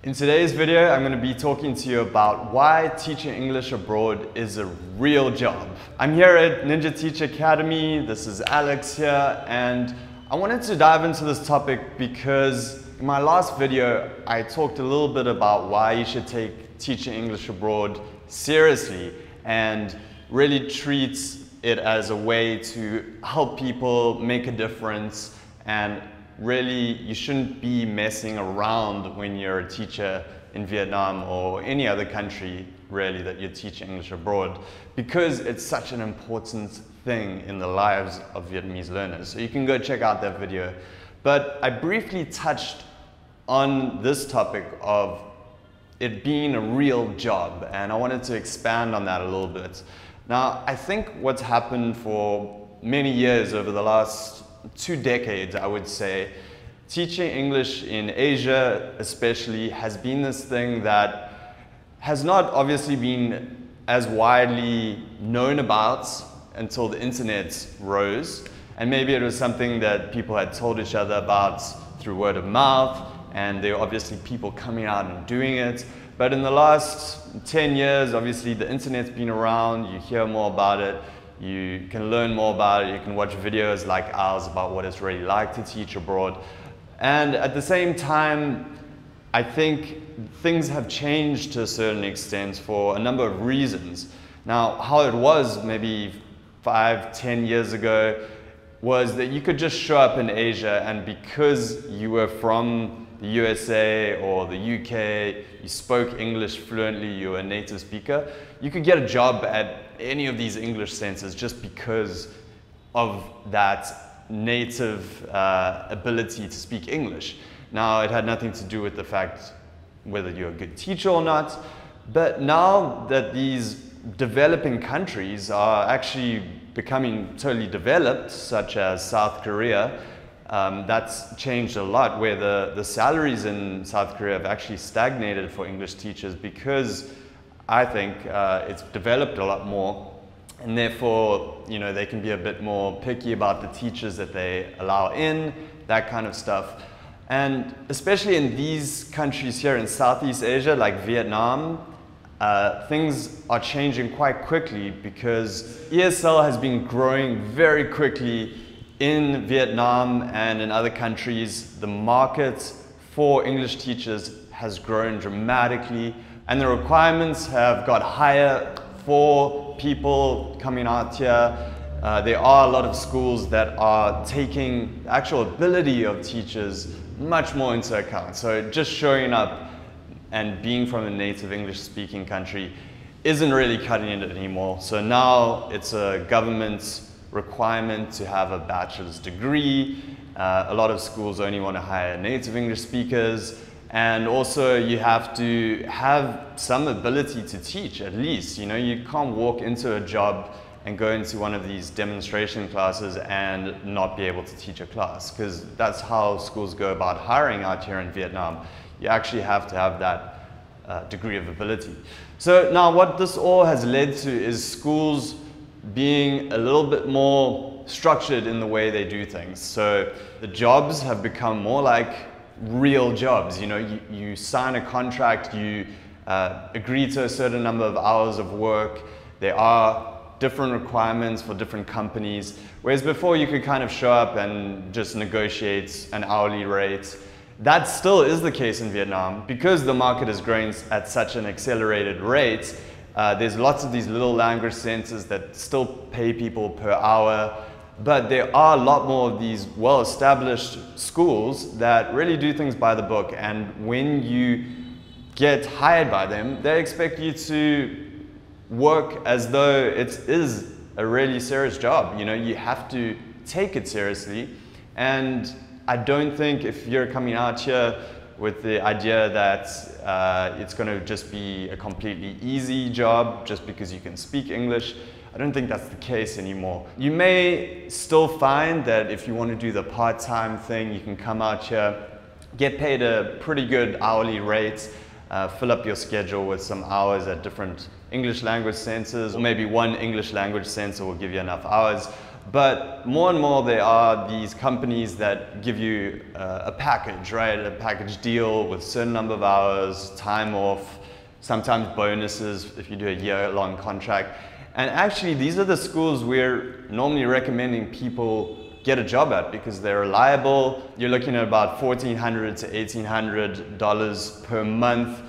In today's video, I'm going to be talking to you about why teaching English abroad is a real job. I'm here at Ninja Teach Academy. This is Alex here, and I wanted to dive into this topic because in my last video, I talked a little bit about why you should take teaching English abroad seriously and really treat it as a way to help people make a difference, and really you shouldn't be messing around when you're a teacher in Vietnam or any other country really that you're teaching English abroad, because it's such an important thing in the lives of Vietnamese learners. So you can go check out that video. But I briefly touched on this topic of it being a real job, and I wanted to expand on that a little bit. Now, I think what's happened for many years, over the last 2 decades, I would say, teaching English in Asia especially has been this thing that has not obviously been as widely known about until the internet rose. And maybe it was something that people had told each other about through word of mouth, and there were obviously people coming out and doing it. But in the last 10 years, obviously the internet's been around, you hear more about it, you can learn more about it, you can watch videos like ours about what it's really like to teach abroad. And at the same time, I think things have changed to a certain extent for a number of reasons. Now, how it was maybe 5, 10 years ago was that you could just show up in Asia, and because you were from the USA or the UK, you spoke English fluently, you were a native speaker, you could get a job at any of these English centers just because of that native ability to speak English. Now, it had nothing to do with the fact whether you're a good teacher or not, but now that these developing countries are actually becoming totally developed, such as South Korea, that's changed a lot, where the salaries in South Korea have actually stagnated for English teachers because I think it's developed a lot more, and therefore, you know, they can be a bit more picky about the teachers that they allow in, that kind of stuff. And especially in these countries here in Southeast Asia, like Vietnam, things are changing quite quickly because ESL has been growing very quickly in Vietnam and in other countries. The market for English teachers has grown dramatically, and the requirements have got higher for people coming out here. There are a lot of schools that are taking the actual ability of teachers much more into account. So just showing up and being from a native English-speaking country isn't really cutting it anymore. So now it's a government requirement to have a bachelor's degree. A lot of schools only want to hire native English speakers, and also you have to have some ability to teach at least. You know, you can't walk into a job and go into one of these demonstration classes and not be able to teach a class, because that's how schools go about hiring out here in Vietnam. You actually have to have that degree of ability. So now what this all has led to is schools being a little bit more structured in the way they do things. So the jobs have become more like real jobs. You know, you sign a contract, you agree to a certain number of hours of work. There are different requirements for different companies, whereas before you could kind of show up and just negotiate an hourly rate. That still is the case in Vietnam because the market is growing at such an accelerated rate. There's lots of these little language centers that still pay people per hour, but there are a lot more of these well-established schools that really do things by the book, and when you get hired by them, they expect you to work as though it is a really serious job. You know, you have to take it seriously, and I don't think if you're coming out here with the idea that it's going to just be a completely easy job just because you can speak English, I don't think that's the case anymore. You may still find that if you want to do the part-time thing, you can come out here, get paid a pretty good hourly rate, fill up your schedule with some hours at different English language centers, or maybe one English language center will give you enough hours. But more and more there are these companies that give you a package, right? A package deal with a certain number of hours, time off, sometimes bonuses if you do a year-long contract. And actually these are the schools we're normally recommending people get a job at because they're reliable. You're looking at about $1,400 to $1,800 per month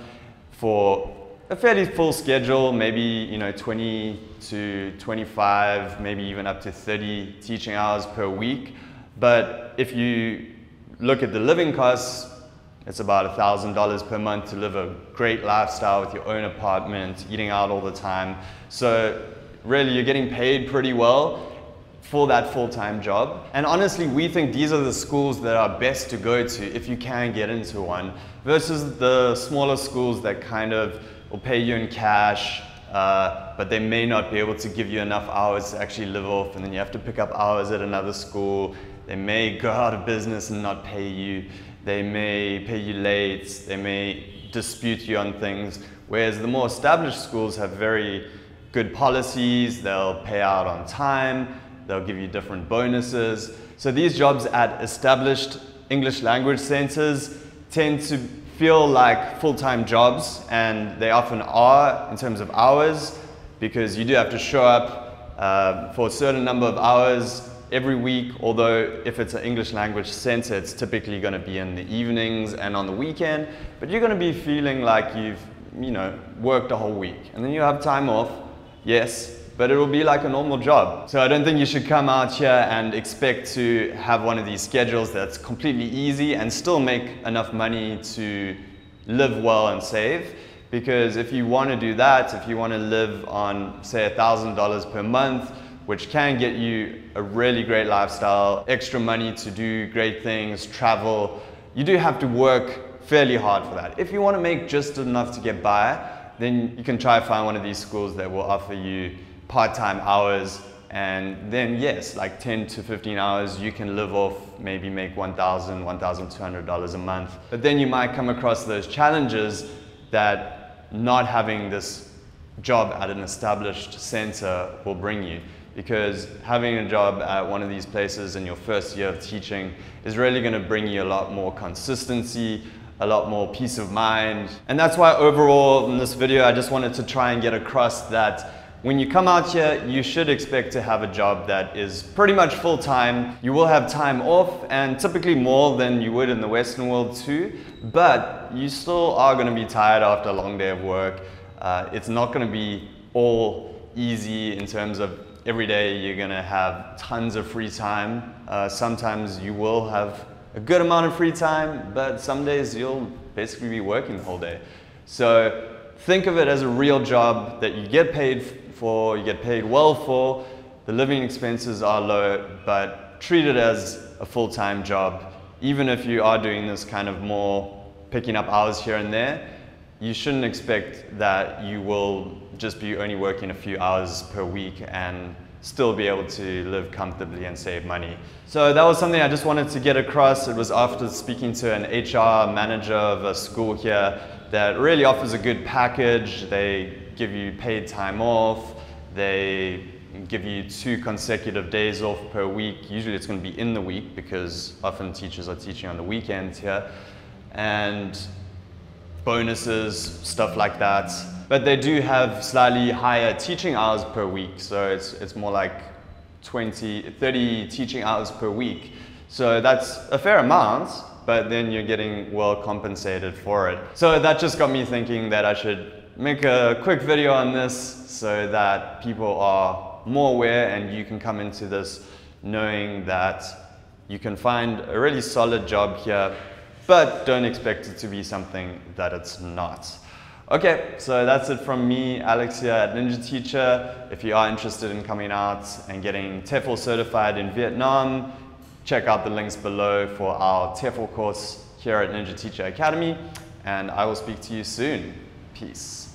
for a fairly full schedule, maybe 20 to 25, maybe even up to 30 teaching hours per week. But if you look at the living costs, it's about $1,000 per month to live a great lifestyle with your own apartment, eating out all the time. So really you're getting paid pretty well for that full-time job. And honestly, we think these are the schools that are best to go to if you can get into one, versus the smaller schools that kind of will pay you in cash, but they may not be able to give you enough hours to actually live off, and then you have to pick up hours at another school. They may go out of business and not pay you. They may pay you late. They may dispute you on things. Whereas the more established schools have very good policies. They'll pay out on time. They'll give you different bonuses. So these jobs at established English language centers tend to feel like full-time jobs, and they often are in terms of hours, because you do have to show up for a certain number of hours every week, although if it's an English language center, it's typically going to be in the evenings and on the weekend, but you're going to be feeling like you've worked a whole week, and then you have time off, yes, but it will be like a normal job. So I don't think you should come out here and expect to have one of these schedules that's completely easy and still make enough money to live well and save. Because if you want to do that, if you want to live on, say, $1,000 per month, which can get you a really great lifestyle, extra money to do great things, travel, you do have to work fairly hard for that. If you want to make just enough to get by, then you can try to find one of these schools that will offer you part-time hours, and then yes, like 10 to 15 hours, you can live off, maybe make $1,000, $1,200 a month. But then you might come across those challenges that not having this job at an established center will bring you. Because having a job at one of these places in your first year of teaching is really going to bring you a lot more consistency, a lot more peace of mind. And that's why overall in this video, I just wanted to try and get across that when you come out here, you should expect to have a job that is pretty much full-time. You will have time off, and typically more than you would in the Western world too, but you still are going to be tired after a long day of work. It's not going to be all easy in terms of every day you're going to have tons of free time. Sometimes you will have a good amount of free time, but some days you'll basically be working the whole day. So think of it as a real job that you get paid for, you get paid well for. The living expenses are low, but treat it as a full-time job. Even if you are doing this kind of more picking up hours here and there, you shouldn't expect that you will just be only working a few hours per week and still be able to live comfortably and save money. So that was something I just wanted to get across. It was after speaking to an HR manager of a school here that really offers a good package. They give you paid time off. They give you 2 consecutive days off per week. Usually it's going to be in the week because often teachers are teaching on the weekends here. And bonuses, stuff like that. But they do have slightly higher teaching hours per week. So it's more like 30 teaching hours per week. So that's a fair amount, but then you're getting well compensated for it. So that just got me thinking that I should make a quick video on this so that people are more aware and you can come into this knowing that you can find a really solid job here, but don't expect it to be something that it's not. Okay, so that's it from me, Alex here at Ninja Teacher. If you are interested in coming out and getting TEFL certified in Vietnam, check out the links below for our TEFL course here at Ninja Teacher Academy, and I will speak to you soon. Peace.